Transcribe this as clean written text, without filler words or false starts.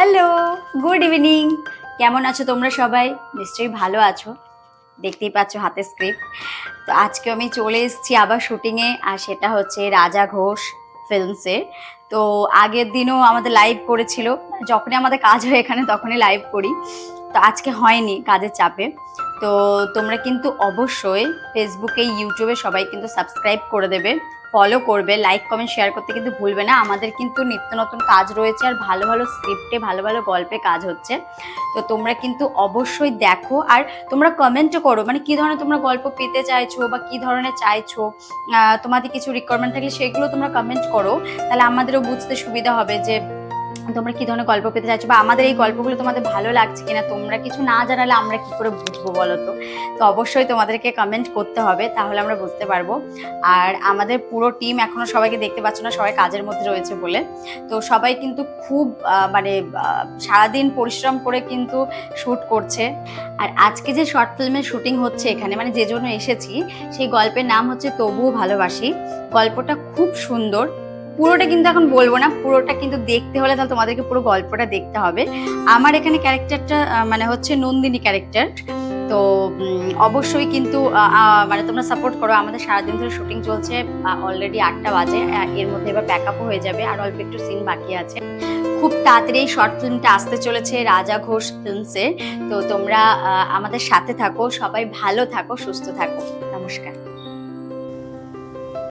Hello, good evening. কেমন আছো তোমরা সবাই? নিশ্চয়ই ভালো আছো। দেখতেই পাচ্ছ হাতে স্ক্রিপ্ট। তো আজকে আমি চলে এসেছি আবার শুটিংয়ে, আর সেটা হচ্ছে রাজা ঘোষ ফিল্মসে। তো আগের দিনও আমাদের লাইভ করেছিল, যখনই আমাদের কাজ হয় এখানে তখনই লাইভ করি। তো আজকে হয়নি কাজের চাপে। তো তোমরা কিন্তু অবশ্যই ফেসবুকে ইউটিউবে সবাই কিন্তু সাবস্ক্রাইব করে দেবে, ফলো করবে, লাইক কমেন্ট শেয়ার করতে কিন্তু ভুলবে না। আমাদের কিন্তু নিত্য নতুন কাজ রয়েছে, আর ভালো ভালো স্ক্রিপ্টে ভালো ভালো গল্পে কাজ হচ্ছে। তো তোমরা কিন্তু অবশ্যই দেখো, আর তোমরা কমেন্টও করো, মানে কি ধরনের তোমরা গল্প পেতে চাইছো বা কি ধরনের চাইছো। তোমাদের কিছু রিকোয়ারমেন্ট থাকলে সেগুলো তোমরা কমেন্ট করো, তাহলে আমাদেরও বুঝতে সুবিধা হবে যে তোমরা কি ধরনের গল্প পেতে চাইছো, বা আমাদের এই গল্পগুলো তোমাদের ভালো লাগছে কিনা। তোমরা কিছু না জানালে আমরা কি করে বুঝবো বলো তো? তো অবশ্যই তোমাদেরকে কমেন্ট করতে হবে, তাহলে আমরা বুঝতে পারবো। আর আমাদের পুরো টিম এখনো সবাইকে দেখতে পাচ্ছ না, সবাই কাজের মধ্যে রয়েছে বলে। তো সবাই কিন্তু খুব মানে সারাদিন পরিশ্রম করে কিন্তু শ্যুট করছে। আর আজকে যে শর্ট ফিল্মের শুটিং হচ্ছে এখানে, মানে যে জন্য এসেছি, সেই গল্পের নাম হচ্ছে তবুও ভালোবাসি। গল্পটা খুব সুন্দর। পুরোটা কিন্তু এখন বলবো না, পুরোটা কিন্তু দেখতে হলে তাহলে তোমাদেরকে পুরো গল্পটা দেখতে হবে। আমার এখানে ক্যারেক্টারটা মানে হচ্ছে নন্দিনী ক্যারেক্টার। তো অবশ্যই কিন্তু মানে তোমরা সাপোর্ট করো। আমাদের সারাদিন ধরে শুটিং চলছে, অলরেডি 8টা বাজে। এর মধ্যে এবার প্যাকআপও হয়ে যাবে, আর অল্প একটু সিন বাকি আছে। খুব তাড়াতাড়ি এই শর্ট ফিল্মটা আসতে চলেছে রাজা ঘোষ ফিল্মসে। তো তোমরা আমাদের সাথে থাকো, সবাই ভালো থাকো, সুস্থ থাকো। নমস্কার।